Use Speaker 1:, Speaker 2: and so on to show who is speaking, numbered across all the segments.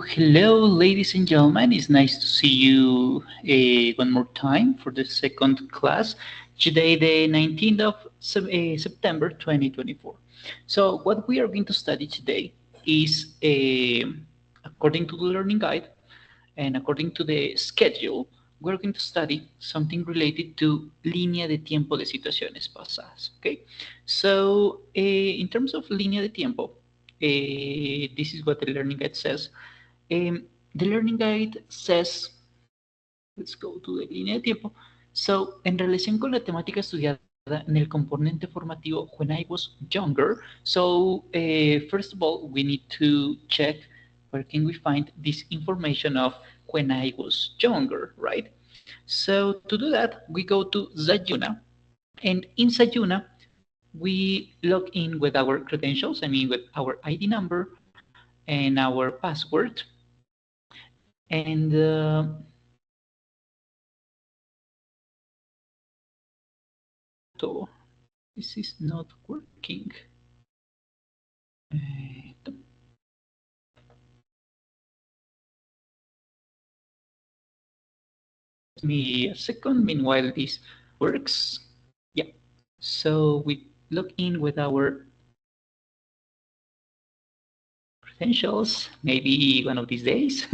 Speaker 1: Hello, ladies and gentlemen. It's nice to see you one more time for the second class. Today, the 19th of September 2024. So, what we are going to study today is, according to the learning guide and according to the schedule, we're going to study something related to línea de tiempo de situaciones pasadas. Okay, so in terms of línea de tiempo, this is what the learning guide says. The learning guide says, let's go to the línea de tiempo. So, en relación con la temática estudiada en el componente formativo when I was younger, so first of all, we need to check where can we find this information of when I was younger, right? So to do that, we go to Zayuna, and in Zayuna, we log in with our credentials, I mean with our ID number and our password, and so this is not working. Give me a second. Meanwhile, this works. Yeah. So we log in with our credentials. Maybe one of these days.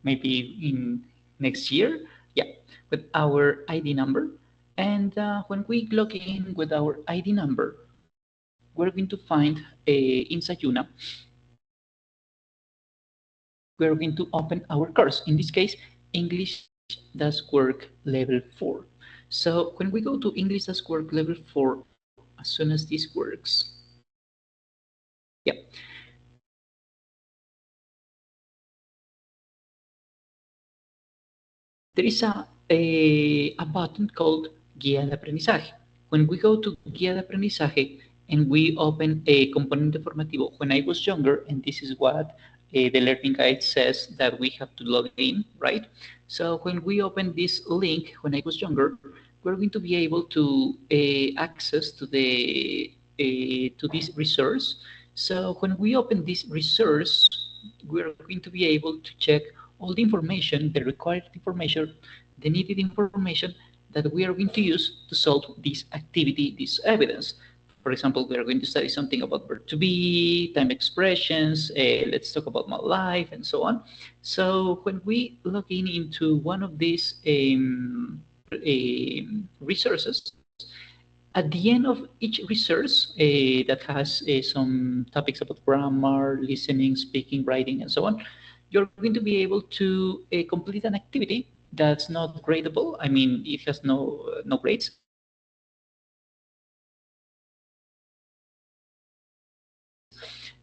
Speaker 1: Maybe in next year. Yeah. With our ID number. And when we log in with our ID number, we're going to find in Sayuna, we're going to open our course. In this case, English does work level 4. So when we go to English does work level 4, as soon as this works, yeah. There is a button called Guía de Aprendizaje. When we go to Guía de Aprendizaje and we open a componente formativo when I was younger, and this is what the learning guide says that we have to log in, right? So when we open this link when I was younger, we're going to be able to access to the to this resource. So when we open this resource, we're going to be able to check all the information, the required information, the needed information that we are going to use to solve this activity, this evidence. For example, we are going to study something about verb to be, time expressions, let's talk about my life, and so on. So when we log in into one of these resources, at the end of each resource that has some topics about grammar, listening, speaking, writing, and so on, you're going to be able to complete an activity that's not gradable. I mean, it has no grades.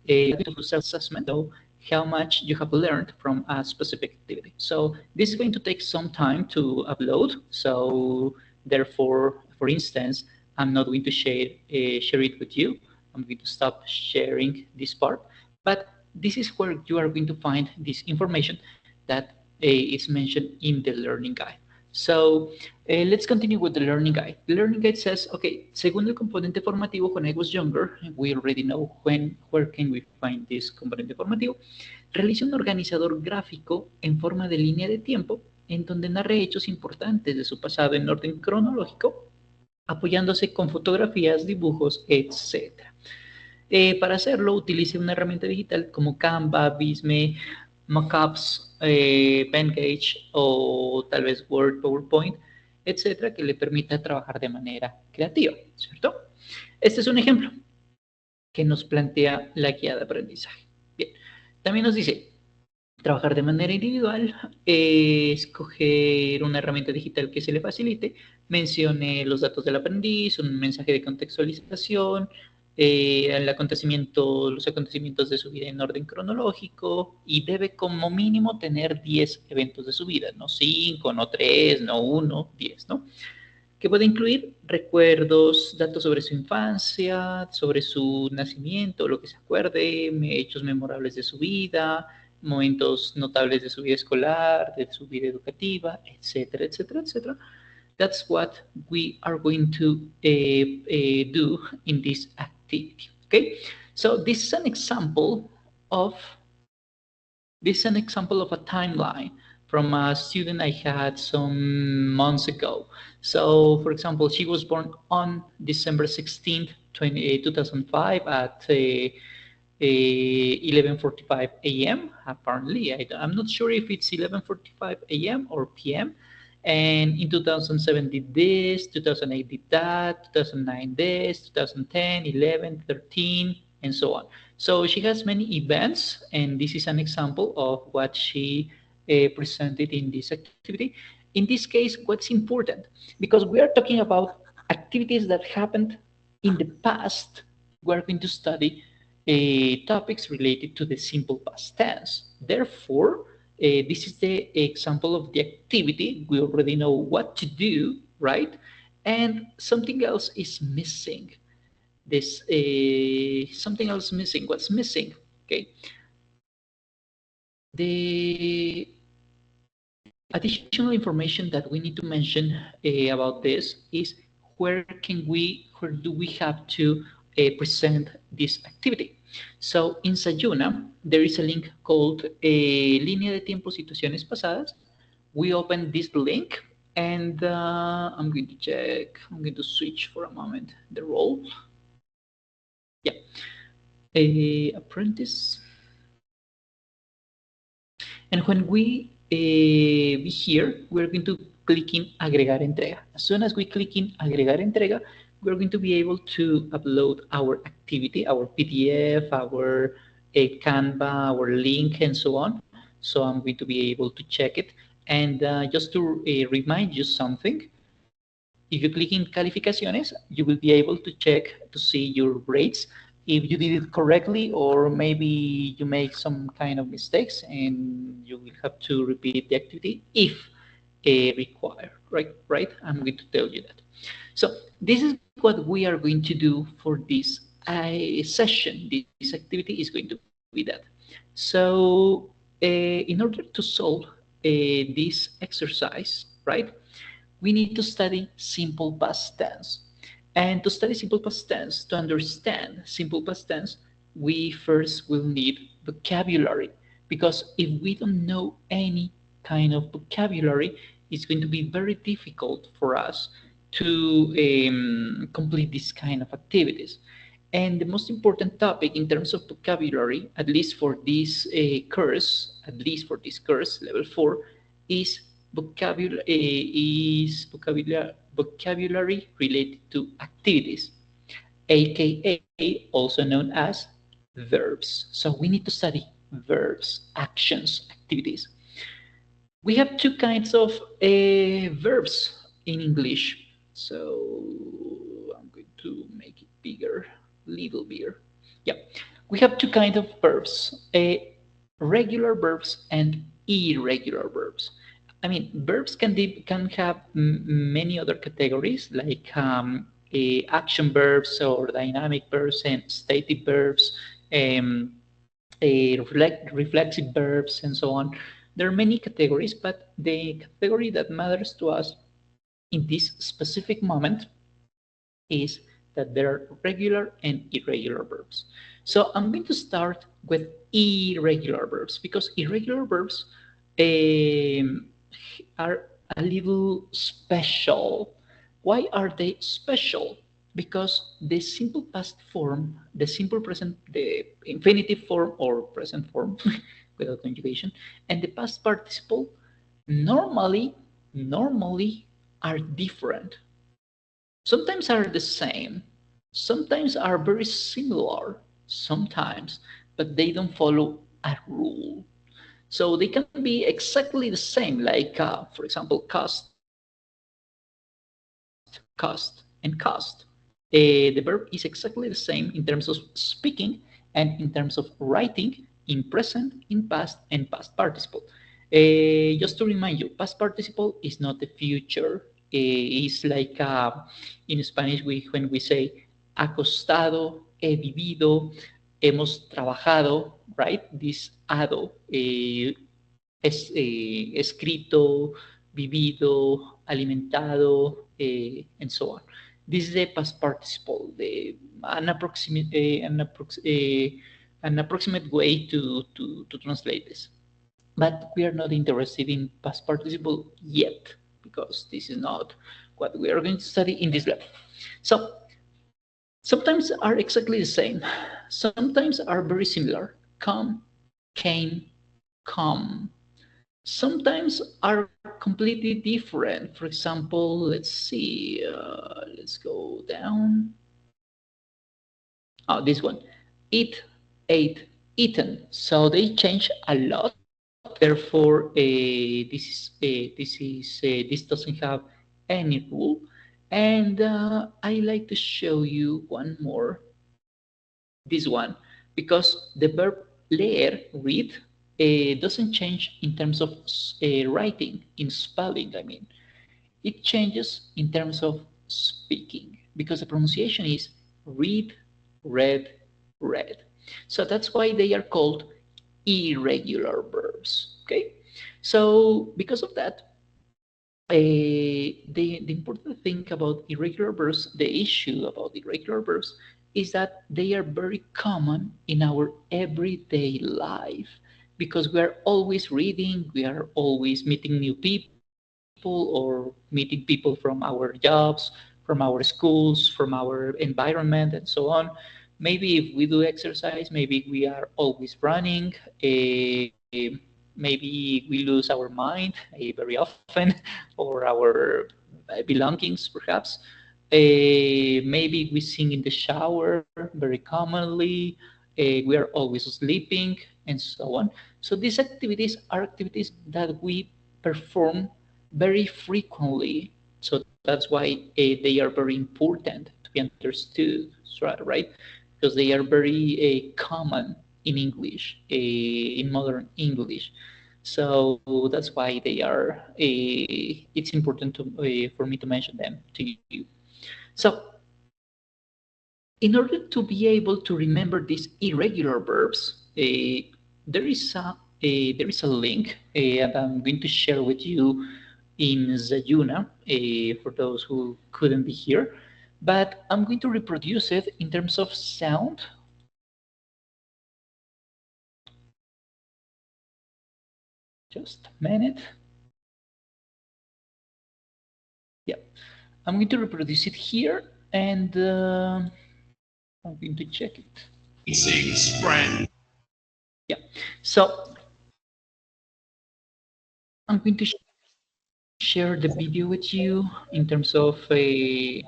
Speaker 1: To self-assessment, so how much you have learned from a specific activity. So this is going to take some time to upload. So therefore, for instance, I'm not going to share it with you. I'm going to stop sharing this part. But this is where you are going to find this information that is mentioned in the learning guide. So let's continue with the learning guide. The learning guide says, okay, según el componente formativo, when I was younger, we already know where can we find this componente formativo. Realice un organizador gráfico en forma de línea de tiempo en donde narre hechos importantes de su pasado en orden cronológico, apoyándose con fotografías, dibujos, etc. Para hacerlo, utilice una herramienta digital como Canva, Visme, Mockups, Pengage o tal vez Word, PowerPoint, etcétera, que le permita trabajar de manera creativa, ¿cierto? Este es un ejemplo que nos plantea la guía de aprendizaje. Bien, también nos dice trabajar de manera individual, escoger una herramienta digital que se le facilite, mencione los datos del aprendiz, un mensaje de contextualización, los acontecimientos de su vida en orden cronológico, y debe como mínimo tener 10 eventos de su vida, no 5, no 3, no 1, 10, ¿no? Que puede incluir recuerdos, datos sobre su infancia, sobre su nacimiento, lo que se acuerde, hechos memorables de su vida, momentos notables de su vida escolar, de su vida educativa, etcétera, etcétera, etcétera. That's what we are going to do in this activity. Okay, so this is an example of This is an example of a timeline from a student I had some months ago. So, for example, she was born on December 16th, 2005 at 11:45 a.m. Apparently, I'm not sure if it's 11:45 a.m. or p.m. And in 2007 did this, 2008 did that, 2009 this, 2010, 11, 13, and so on. So she has many events, and this is an example of what she presented in this activity. In this case, what's important? Because we are talking about activities that happened in the past, we're going to study topics related to the simple past tense. Therefore, this is the example of the activity. We already know what to do, right? And something else is missing. This something else missing. What's missing? Okay. The additional information that we need to mention about this is where do we have to present this activity. So in Sayuna, there is a link called Línea de Tiempo Situaciones Pasadas. We open this link and I'm going to check, I'm going to switch for a moment the role. Yeah, apprentice. And when we be here, we're going to click in Agregar Entrega. As soon as we click in Agregar Entrega, we're going to be able to upload our activity, our PDF, our Canva, our link, and so on. So I'm going to be able to check it. And just to remind you something, if you click in Calificaciones, you will be able to check to see your grades, if you did it correctly, or maybe you make some kind of mistakes and you will have to repeat the activity if required, right? I'm going to tell you that. So this is what we are going to do for this session. This activity is going to be that. So in order to solve this exercise, right, we need to study simple past tense. And to study simple past tense, to understand simple past tense, we first will need vocabulary. Because if we don't know any kind of vocabulary, it's going to be very difficult for us to complete this kind of activities. And the most important topic in terms of vocabulary, at least for this course, level 4, is vocabulary related to activities, aka also known as verbs. So we need to study verbs, actions, activities. We have two kinds of verbs in English. So I'm going to make it bigger, little bigger. Yeah, we have two kinds of verbs, regular verbs and irregular verbs. I mean, verbs can have many other categories like action verbs or dynamic verbs and stative verbs, um, reflexive verbs, and so on. There are many categories, but the category that matters to us in this specific moment is that there are regular and irregular verbs. So I'm going to start with irregular verbs because irregular verbs are a little special. Why are they special? Because the simple past form, the simple present, the infinitive form or present form without conjugation, and the past participle normally are different. Sometimes are the same, sometimes are very similar, sometimes, but they don't follow a rule. So they can be exactly the same, like, for example, cost, and cost. The verb is exactly the same in terms of speaking and in terms of writing in present, in past, and past participle. Just to remind you, past participle is not the future. It's like in Spanish, when we say acostado, he vivido, hemos trabajado, right? This ado, escrito, vivido, alimentado, and so on. This is the past participle, an approximate way to translate this. but we are not interested in past participle yet, because this is not what we are going to study in this level. So sometimes are exactly the same, sometimes are very similar. Come, came, come. Sometimes are completely different. For example, let's see, let's go down. Oh, this one. Eat, ate, eaten. So they change a lot. Therefore, this doesn't have any rule. And I like to show you one more. This one, because the verb leer, read, doesn't change in terms of writing, in spelling. I mean, it changes in terms of speaking, because the pronunciation is read, read, read. So that's why they are called irregular verbs. Okay, so because of that, the important thing about irregular verbs, the issue about irregular verbs, is that they are very common in our everyday life, because we are always reading, we are always meeting new people, or meeting people from our jobs, from our schools, from our environment, and so on. Maybe if we do exercise, maybe we are always running. Maybe we lose our mind very often, or our belongings, perhaps. Maybe we sing in the shower very commonly. We are always sleeping, and so on. So these activities are activities that we perform very frequently. So that's why they are very important to be understood, right? Because they are very common in English, in modern English. So that's why they are. It's important for me to mention them to you. So in order to be able to remember these irregular verbs, there is a link that I'm going to share with you in Zayuna for those who couldn't be here. But I'm going to reproduce it in terms of sound. Just a minute. Yeah, I'm going to reproduce it here, and I'm going to check it. Six friend. Yeah, so I'm going to share the video with you in terms of the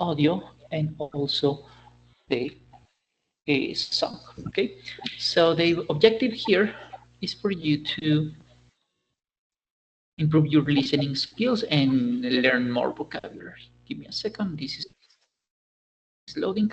Speaker 1: audio and also the song. Okay, so the objective here is for you to improve your listening skills and learn more vocabulary. Give me a second. This is loading.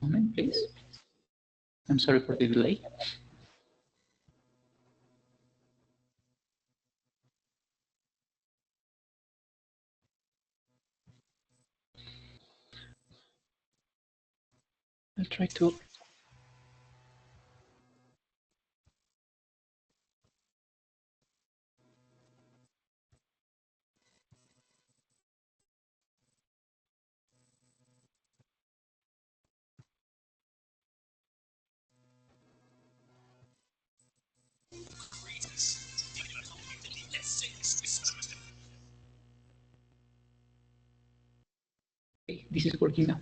Speaker 1: Moment, please. I'm sorry for the delay. I'll try to. Okay, this is working now.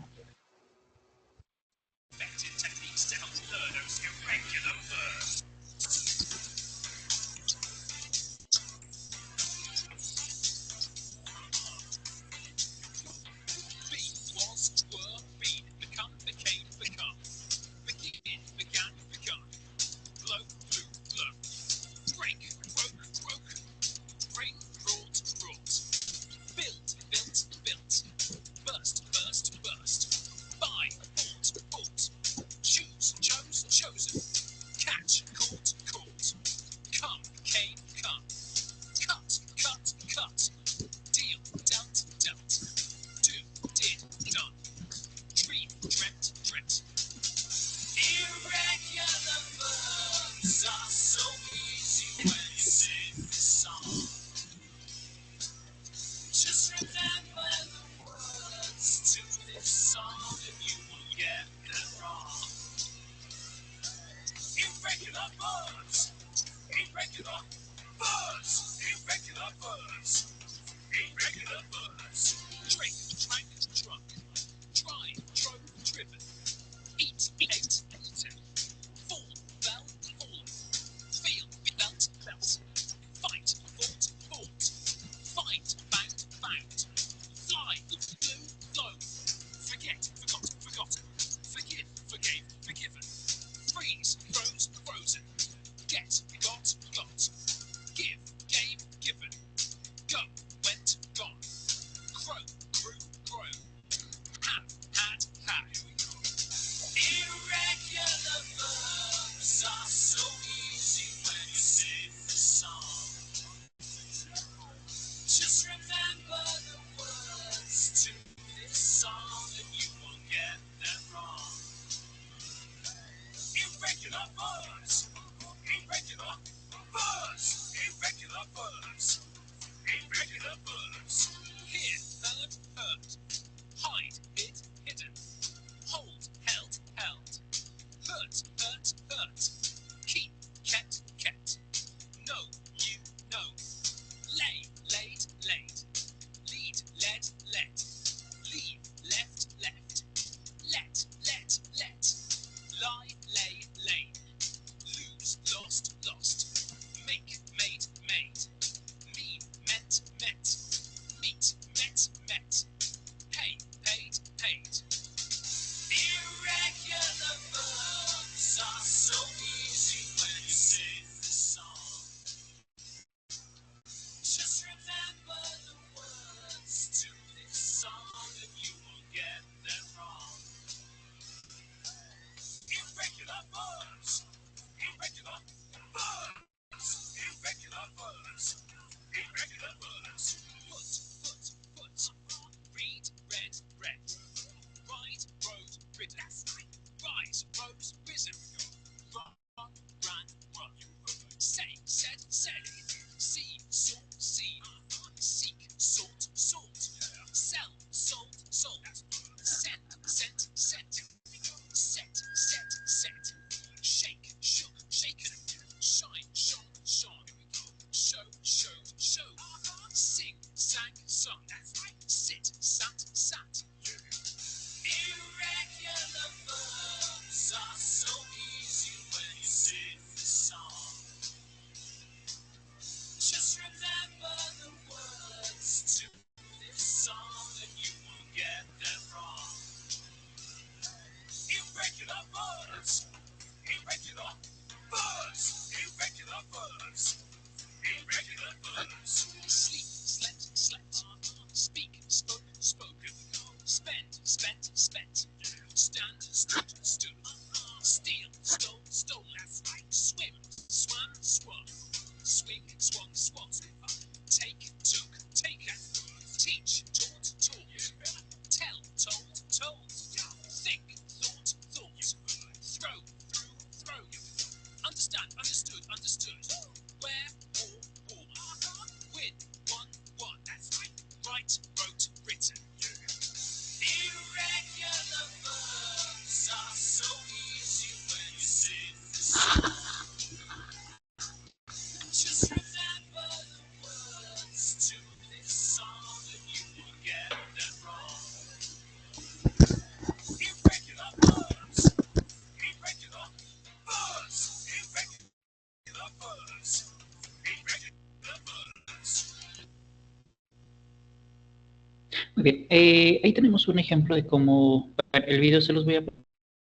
Speaker 1: Muy bien, ahí tenemos un ejemplo de cómo el video se los voy a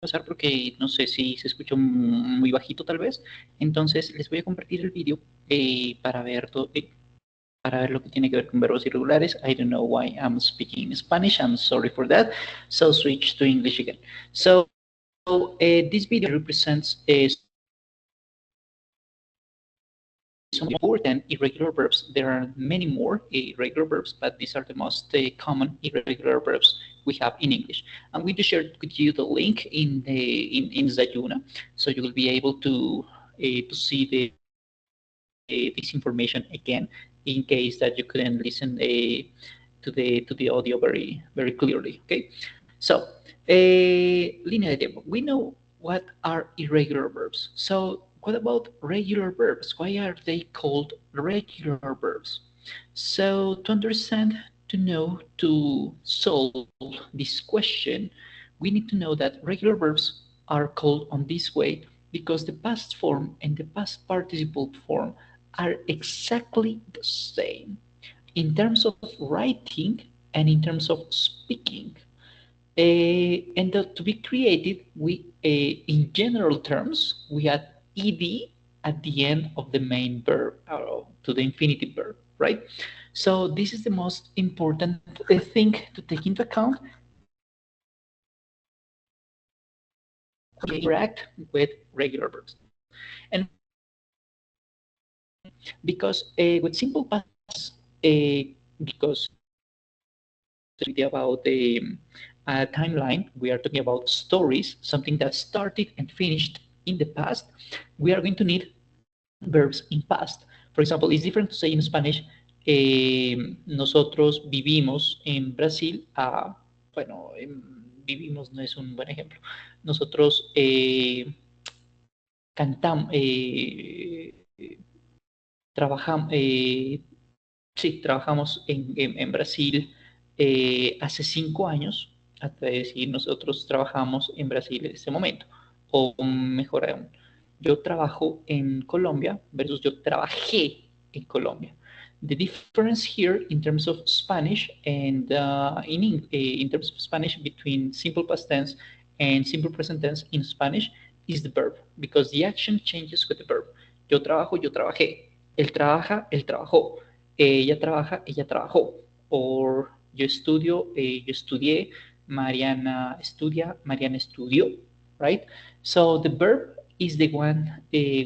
Speaker 1: pasar porque no sé si se escuchó muy bajito tal vez. Entonces les voy a compartir el video para ver para ver lo que tiene que ver con verbos irregulares. I don't know why I'm speaking Spanish. I'm sorry for that. So switch to English again. So this video represents some important irregular verbs. There are many more irregular verbs, but these are the most common irregular verbs we have in English. I'm going to share with you the link in Zayuna, so you will be able to to see this information again, in case that you couldn't listen to the audio very clearly. Okay, so linear EDW, we know what are irregular verbs. So what about regular verbs? Why are they called regular verbs? So to understand, to know, to solve this question, we need to know that regular verbs are called on this way because the past form and the past participle form are exactly the same in terms of writing and in terms of speaking. To be creative, we, in general terms, we add ed at the end of the main verb, to the infinitive verb, right? So this is the most important thing to take into account when you interact with regular verbs. And because with simple past, because about the timeline, we are talking about stories, something that started and finished in the past, we are going to need verbs in past. For example, it's different to say in Spanish, nosotros vivimos en Brasil. Bueno, vivimos no es un buen ejemplo. Nosotros cantamos, trabajamos, sí, trabajamos en Brasil hace 5 años, hasta decir nosotros trabajamos en Brasil en este momento. O mejor aún, yo trabajo en Colombia versus yo trabajé en Colombia. The difference here in terms of Spanish and in terms of Spanish between simple past tense and simple present tense in Spanish is the verb, because the action changes with the verb. Yo trabajo, yo trabajé. Él trabaja, él trabajó. Ella trabaja, ella trabajó. Or yo estudio, yo estudié. Mariana estudia, Mariana estudió. Right? So the verb is the one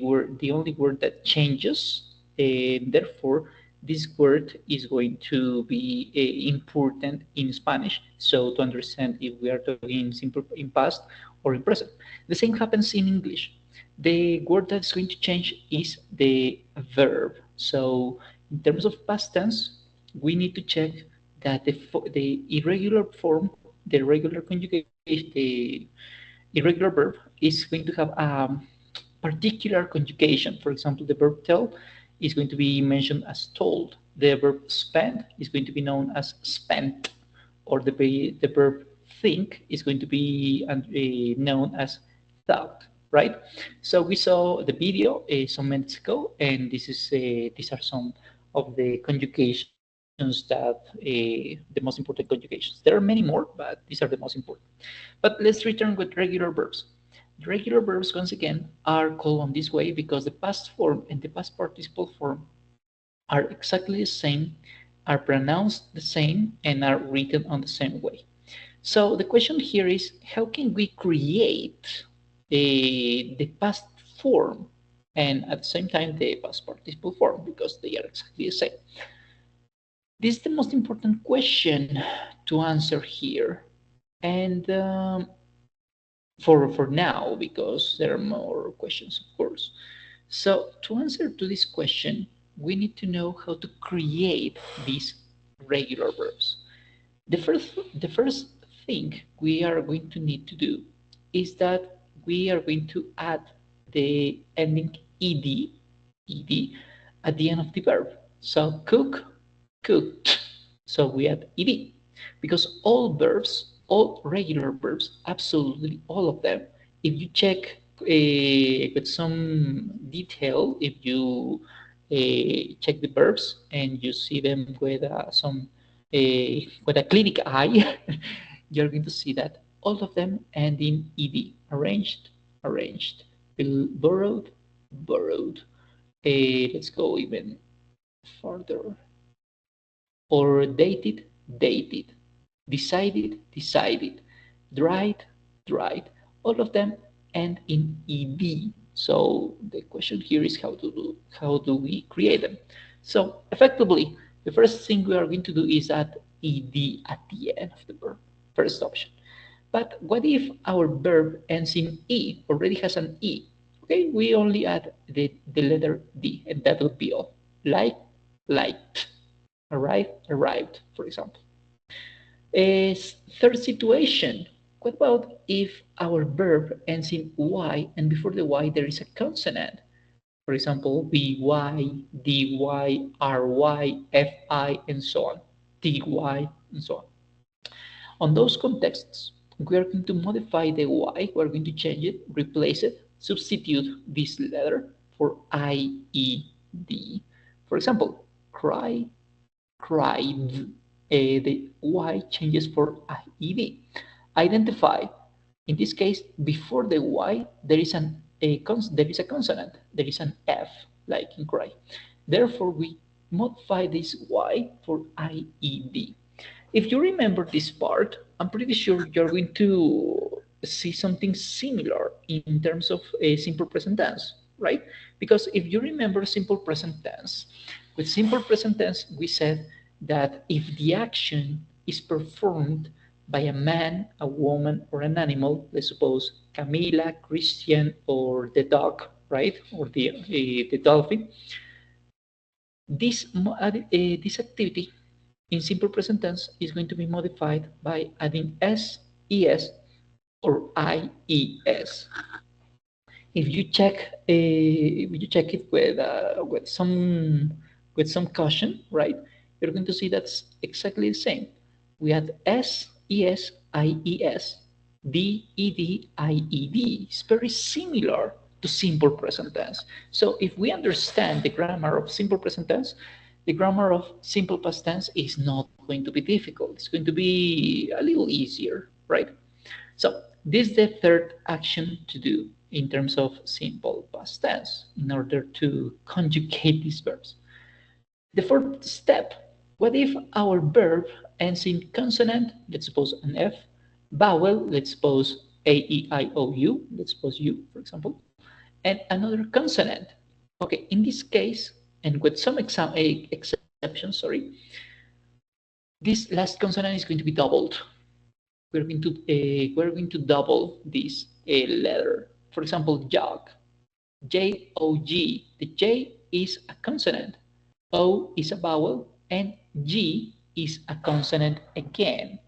Speaker 1: word, the only word that changes. Therefore, this word is going to be important in Spanish. So to understand if we are talking in simple, in past, or in present. The same happens in English. The word that's going to change is the verb. So in terms of past tense, we need to check that the irregular form, the regular conjugation, the irregular verb is going to have a particular conjugation. For example, the verb tell is going to be mentioned as told. The verb spend is going to be known as spent, or the verb think is going to be known as thought, right? So we saw the video some minutes ago, and these are some of the conjugations that the most important conjugations. There are many more, but these are the most important. But let's return with regular verbs. The regular verbs, once again, are called on this way because the past form and the past participle form are exactly the same, are pronounced the same, and are written on the same way. So the question here is, how can we create the past form and at the same time the past participle form, because they are exactly the same? This is the most important question to answer here. And for now, because there are more questions, of course. So to answer to this question, we need to know how to create these regular verbs. The first thing we are going to need to do is that we are going to add the ending ed at the end of the verb. So cook, cooked. So we add ed because all verbs, all regular verbs, absolutely all of them, if you check with some detail, if you check the verbs and you see them with with a clinic eye, you're going to see that all of them end in ed. Arranged, arranged. Borrowed, borrowed. Let's go even further. Or dated, dated. Decided, decided. Dried, dried. All of them end in ed. So the question here is how do we create them? So effectively, the first thing we are going to do is add ed at the end of the verb. First option. But what if our verb ends in e, already has an e? Okay, we only add the letter D, and that would be all. Like, liked, arrived, for example. A third situation, what about if our verb ends in Y and before the Y there is a consonant? For example, BY, DY, RY, FI, and so on. TY, and so on. On those contexts, we are going to modify the Y, we are going to change it, replace it, substitute this letter for IED. For example, cry, cried. The Y changes for IED. Identify. In this case, before the Y, there is a consonant. There is an F, like in cry. Therefore, we modify this Y for IED. If you remember this part, I'm pretty sure you're going to see something similar in terms of a simple present tense, right? Because if you remember simple present tense, with simple present tense, we said that if the action is performed by a man, a woman, or an animal, let's suppose Camila, Christian, or the dog, right? Or the dolphin, this activity in simple present tense is going to be modified by adding s, es, or ies. If you check it with some caution, right? You're going to see that's exactly the same. We add s, es, ies, d, ed, ied. It's very similar to simple present tense. So if we understand the grammar of simple present tense, the grammar of simple past tense is not going to be difficult. It's going to be a little easier, right? So this is the third action to do in terms of simple past tense in order to conjugate these verbs. The fourth step, what if our verb ends in consonant, let's suppose an F, vowel, let's suppose A, E, I, O, U, let's suppose U, for example, and another consonant. Okay, in this case, and with some exceptions, this last consonant is going to be doubled. We're going to double this letter. For example, jog, J-O-G. The J is a consonant, O is a vowel, and G is a consonant again.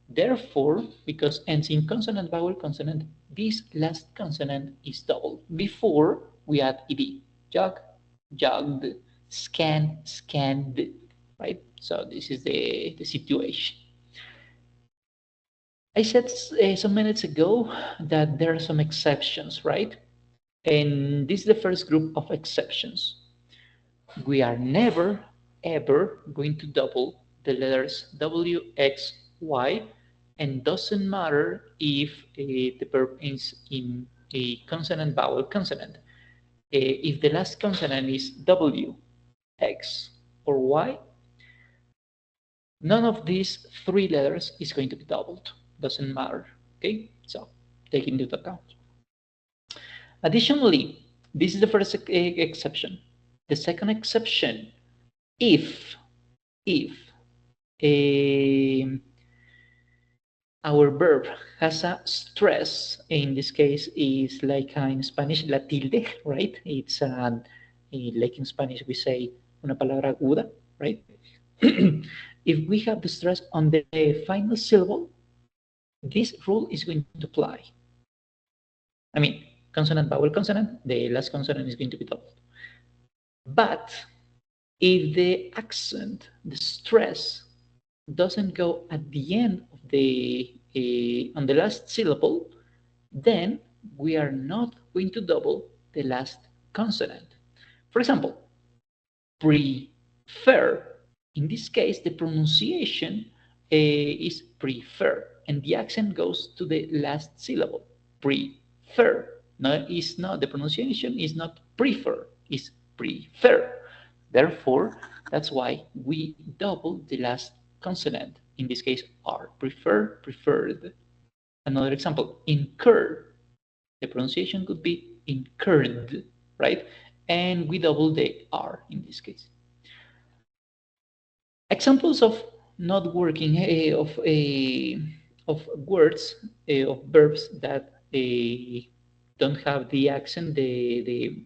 Speaker 1: Therefore, because ends in consonant, vowel, consonant, this last consonant is doubled before we add ed. Jog, jogged, scan, scanned, right? So this is the situation. I said some minutes ago that there are some exceptions, right? And this is the first group of exceptions. We are never, ever going to double the letters W, X, Y, and doesn't matter if the verb ends in a consonant, vowel, consonant. If the last consonant is W, X, or Y, none of these three letters is going to be doubled. Doesn't matter. Okay, so take into account. Additionally, this is the first exception. The second exception, if our verb has a stress, in this case is like in Spanish la tilde, right? It's like in Spanish we say una palabra aguda, right? If we have the stress on the final syllable, this rule is going to apply. I mean, consonant, vowel, consonant, the last consonant is going to be doubled. But if the accent, the stress, doesn't go at the end of the on the last syllable, then we are not going to double the last consonant. For example, prefer. In this case, the pronunciation is prefer, and the accent goes to the last syllable. Prefer. No, it's not. The pronunciation is not prefer. It's prefer. Therefore, that's why we double the last consonant. In this case, R. Prefer, preferred. Another example, incur. The pronunciation could be incurred, right? And we double the R in this case. Examples of not working of words of verbs that don't have the accent, the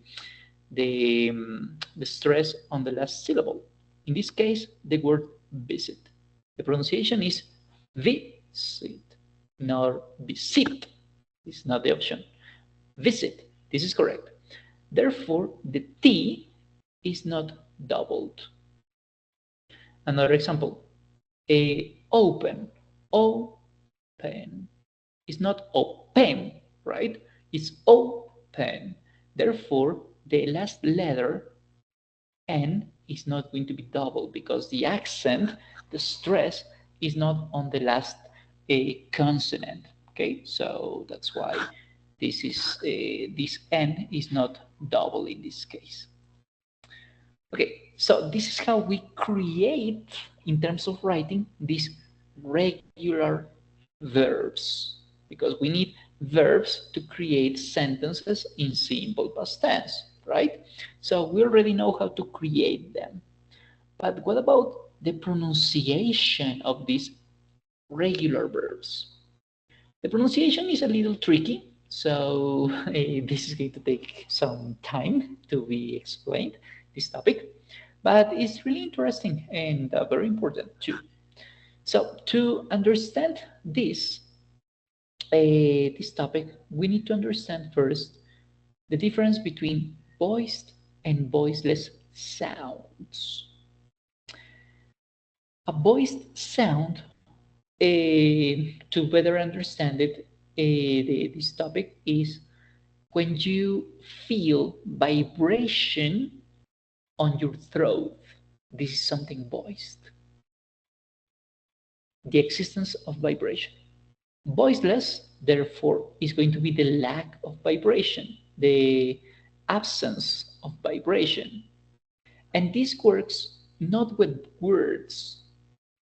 Speaker 1: stress on the last syllable. In this case, the word visit. The pronunciation is visit, not visit. It's not the option. Visit. This is correct. Therefore, the T is not doubled. Another example, open, open. It's not open, right? It's open. Therefore, the last letter, N, is not going to be double because the accent, the stress, is not on the last consonant. Okay, so that's why this is this N is not double in this case. Okay, so this is how we create, in terms of writing, these regular verbs, because we need verbs to create sentences in simple past tense, right? So we already know how to create them. But what about the pronunciation of these regular verbs? The pronunciation is a little tricky, so this is going to take some time to be explained, this topic, but it's really interesting and very important too. So to understand this topic, we need to understand first the difference between voiced and voiceless sounds. A voiced sound, to better understand it, this topic is when you feel vibration on your throat. This is something voiced. The existence of vibration. Voiceless, therefore, is going to be the lack of vibration, the absence of vibration. And this works not with words,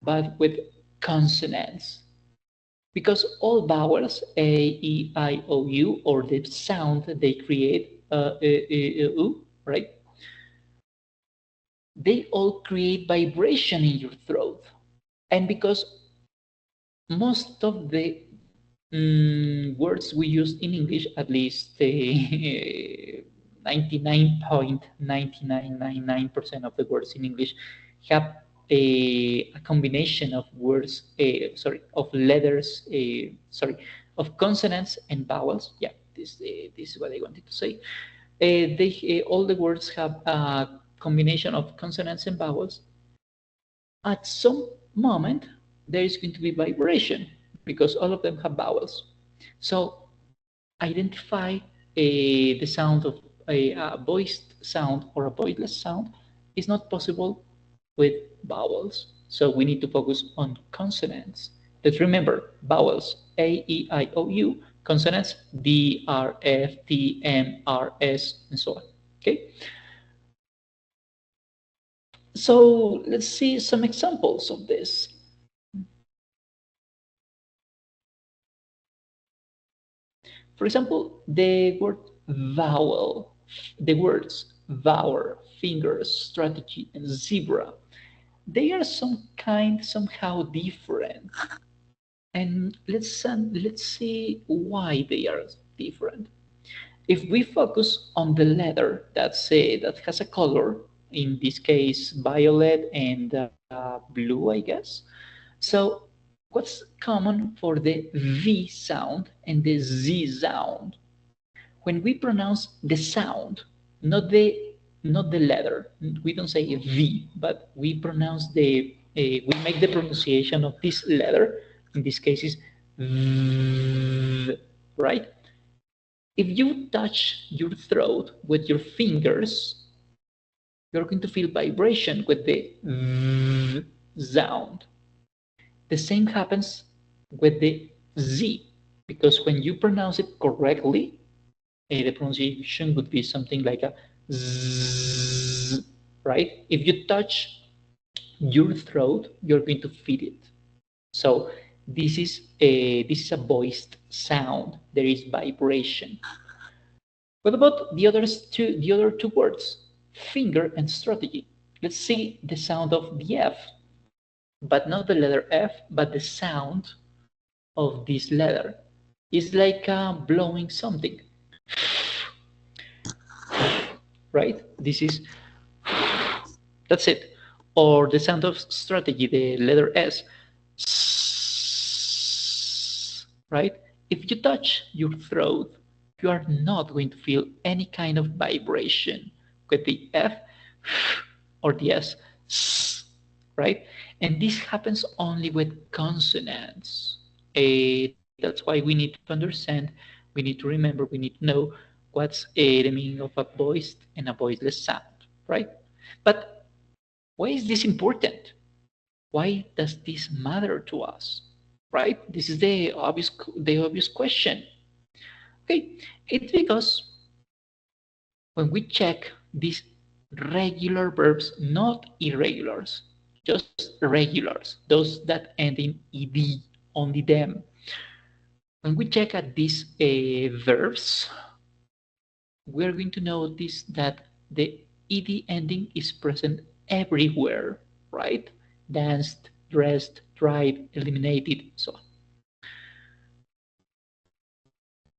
Speaker 1: but with consonants. Because all vowels, A, E, I, O, U, or the sound they create, U, right? They all create vibration in your throat. And because most of the words we use in English, at least 99.9999% of the words in English have a combination of words, of letters, of consonants and vowels. Yeah, this is what I wanted to say. All the words have a combination of consonants and vowels. At some moment, there is going to be vibration because all of them have vowels. So identify the sound of a voiced sound or a voiceless sound is not possible with vowels. So we need to focus on consonants. Let's remember vowels, A, E, I, O, U, consonants, D, R, F, T, M, R, S, and so on. Okay. So let's see some examples of this. For example, the word vowel, the words vowel, fingers, strategy, and zebra, they are somehow different. And let's see why they are different. If we focus on the letter that has a color, in this case violet and blue, I guess. So what's common for the V sound and the Z sound? When we pronounce the sound, not the letter, we don't say V, but we pronounce we make the pronunciation of this letter. In this case, is V, right? If you touch your throat with your fingers, you're going to feel vibration with the V sound. The same happens with the Z, because when you pronounce it correctly, the pronunciation would be something like a Z, right? If you touch your throat, you're going to feel it. So this is a voiced sound. There is vibration. What about the other two words, finger and strategy? Let's see the sound of the F, but not the letter F, but the sound of this letter. It's like blowing something. right? That's it. Or the sound of strategy, the letter S, right? If you touch your throat, you are not going to feel any kind of vibration with the F or the S, right? And this happens only with consonants. That's why we need to understand, we need to remember, we need to know what's the meaning of a voiced and a voiceless sound, right? But why is this important? Why does this matter to us? Right? This is the obvious question. Okay, it's because when we check these regular verbs, not irregulars, just regulars, those that end in ed, only them. When we check at these verbs, we're going to notice that the ed ending is present everywhere, right? Danced, dressed, tried, eliminated, so on.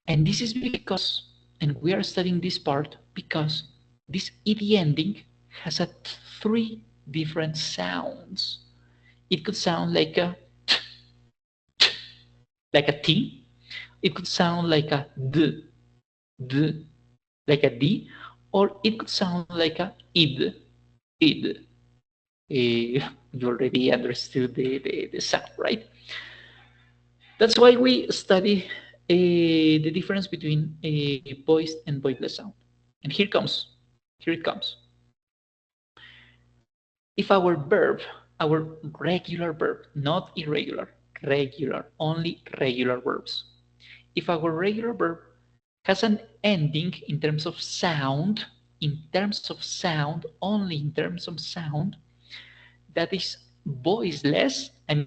Speaker 1: And this is because, and we are studying this part because this ed ending has three different sounds. It could sound like a T. It could sound like a d, like a D, or it could sound like a id. You already understood the sound, right? That's why we study the difference between a voiced and voiceless sound. And here it comes. If our verb, our regular verb, not irregular, regular, only regular verbs. If our regular verb has an ending in terms of sound, only in terms of sound, that is voiceless, I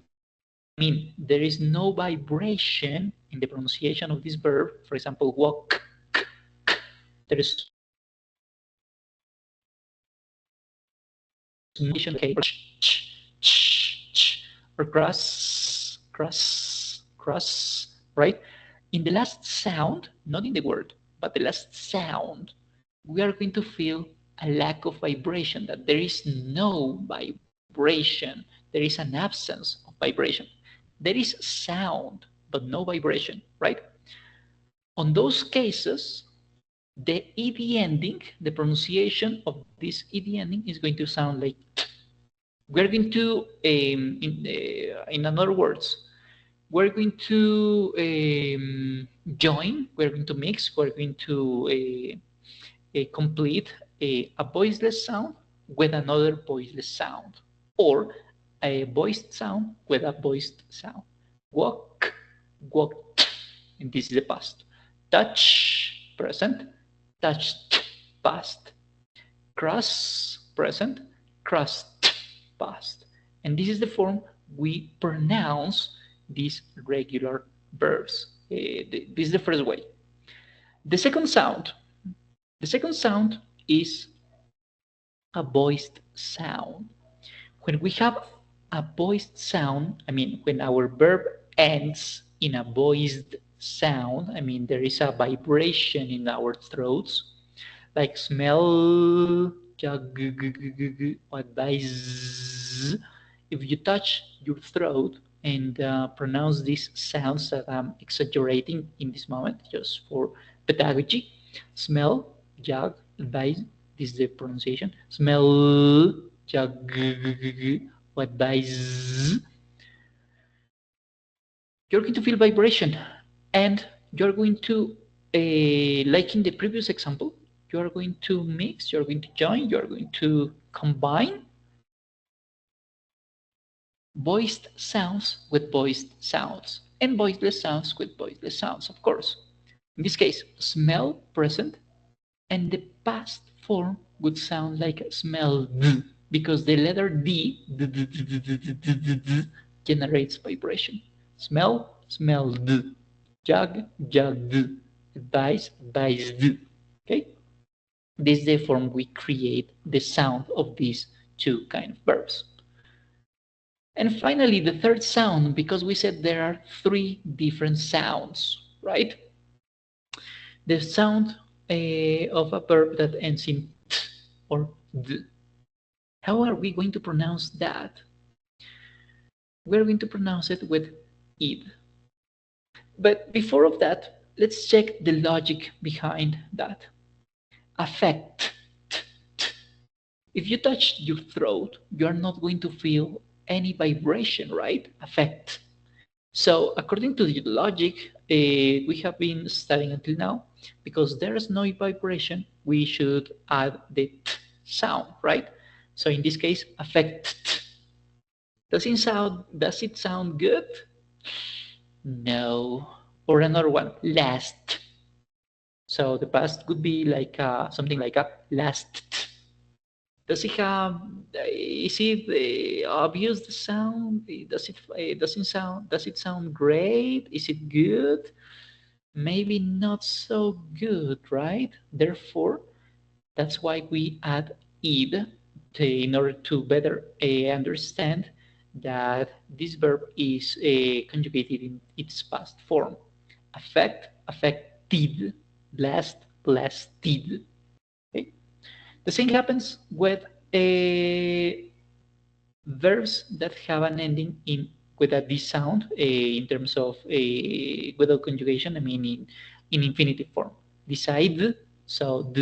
Speaker 1: mean, there is no vibration in the pronunciation of this verb. For example, walk, there is okay, or cross, right? In the last sound, not in the word, but the last sound, we are going to feel a lack of vibration, that there is no vibration, there is an absence of vibration. There is sound, but no vibration, right? On those cases, the ed ending, the pronunciation of this ed ending is going to sound like we're going to, in other words, we're going to join, we're going to mix, we're going to complete a voiceless sound with another voiceless sound, or a voiced sound with a voiced sound. Walk, walked, and this is the past. Touch, present, touched, past. Cross, present, crossed, past. And this is the form we pronounce these regular verbs. This is the first way. The second sound, is a voiced sound. When we have a voiced sound, I mean, when our verb ends in a voiced sound, I mean, there is a vibration in our throats, like smell, advise. If you touch your throat and pronounce these sounds that I'm exaggerating in this moment, just for pedagogy, smell, jag, advise, this is the pronunciation, smell, jag, advise. You're going to feel vibration, and you're going to, like in the previous example, you are going to mix, you're going to join, you're going to combine voiced sounds with voiced sounds, and voiceless sounds with voiceless sounds, of course. In this case, smell, present, and the past form would sound like smell, because the letter D generates vibration. Smell, smelled. Jug, jugged. Advise, advised. Okay? This is the form we create the sound of these two kind of verbs. And finally, the third sound, because we said there are three different sounds, right? the sound of a verb that ends in t or d. How are we going to pronounce that? We're going to pronounce it with id. But before of that, let's check the logic behind that. Affect. If you touch your throat, you are not going to feel any vibration, right? Affect. So according to the logic we have been studying until now, because there is no vibration, we should add the t sound, right? So in this case, affect. Does it sound good? No. Or another one, last. So the past could be like something like a last. Does it have? Is it obvious the sound? Does it sound great? Is it good? Maybe not so good, right? Therefore, that's why we add id in order to better understand that this verb is conjugated in its past form. Affect, affected, blessed, blessed. Okay? The same happens with verbs that have an ending in with a d sound in terms of without conjugation. I mean in infinitive form. Decide, so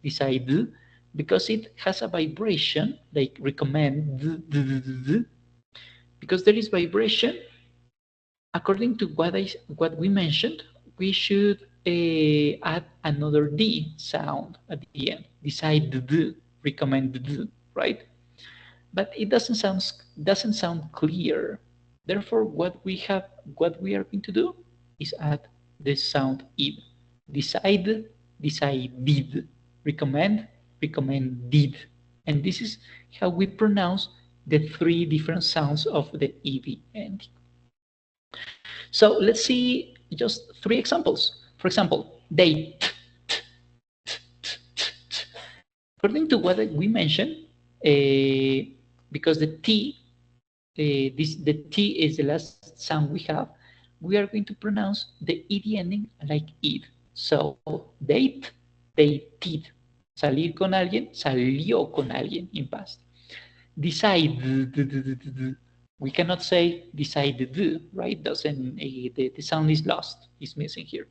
Speaker 1: decide, because it has a vibration like recommend. Because there is vibration, according to what we mentioned, we should add another d sound at the end. Decide, recommend, right? But it doesn't sound clear. Therefore, what we are going to do is add this sound id. Decide, decided. Recommend, recommended. And this is how we pronounce the three different sounds of the ed ending. So let's see just three examples. For example, they. According to what we mentioned, because the T, the T is the last sound we have, we are going to pronounce the ed ending like id. So, date, dated. Salir con alguien, salió con alguien in past. Decide, we cannot say decided, right? Doesn't the sound is lost, is missing here.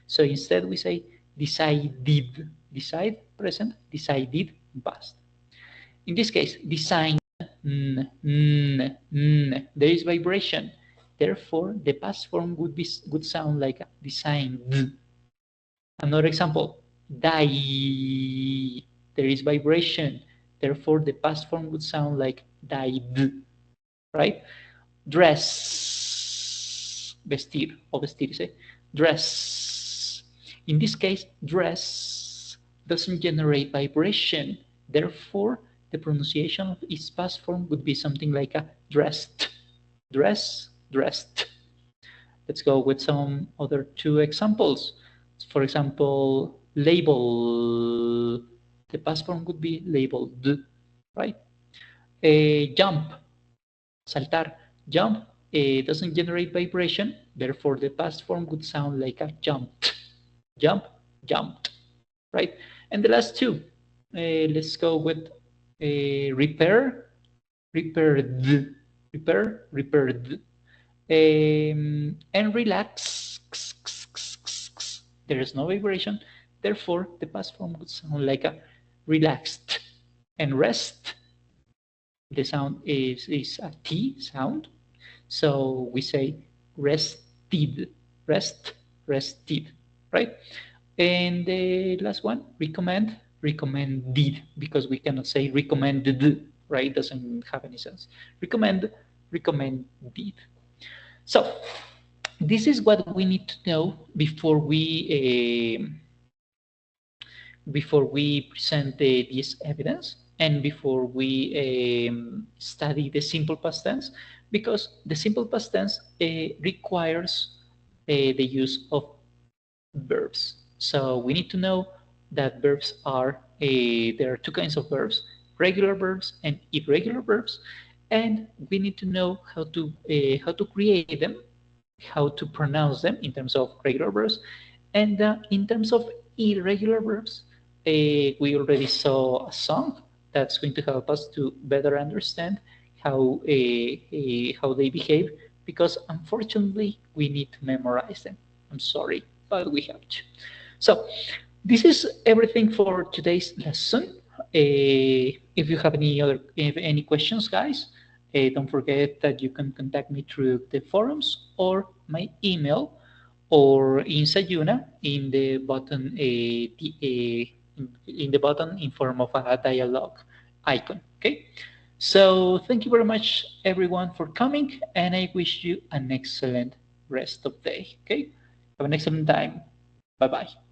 Speaker 1: So instead we say decided, decide present, decided past. In this case, design, there is vibration. Therefore, the past form would sound like designed. Another example, die, there is vibration. Therefore, the past form would sound like died, right? Dress, vestir o vestirse, dress. In this case, dress doesn't generate vibration. Therefore, the pronunciation of its past form would be something like a dressed, dress, dressed. Let's go with some other two examples. For example, label. The past form would be labeled, right? Jump, saltar. Jump doesn't generate vibration, therefore the past form would sound like a jumped, jump, jumped, right? And the last two, let's go with repair, repaired, repair, repaired, and relax. There is no vibration, therefore the past form would sound like a relaxed, and rest. The sound is a T sound, so we say rested, rest, rested, right? And the last one, recommend, recommended, because we cannot say recommended, right? It doesn't have any sense. Recommend, recommended. So this is what we need to know before we present this evidence and before we study the simple past tense, because the simple past tense requires the use of verbs. So we need to know that verbs are, there are two kinds of verbs, regular verbs and irregular verbs, and we need to know how to create them, how to pronounce them in terms of regular verbs, And in terms of irregular verbs, we already saw a song that's going to help us to better understand how they behave, because unfortunately we need to memorize them. I'm sorry, but we have to. So this is everything for today's lesson. If you have any questions, guys, don't forget that you can contact me through the forums or my email, or in Sayuna in the button in the button in form of a dialogue icon. Okay. So thank you very much, everyone, for coming, and I wish you an excellent rest of the day. Okay. Have an excellent time. Bye bye.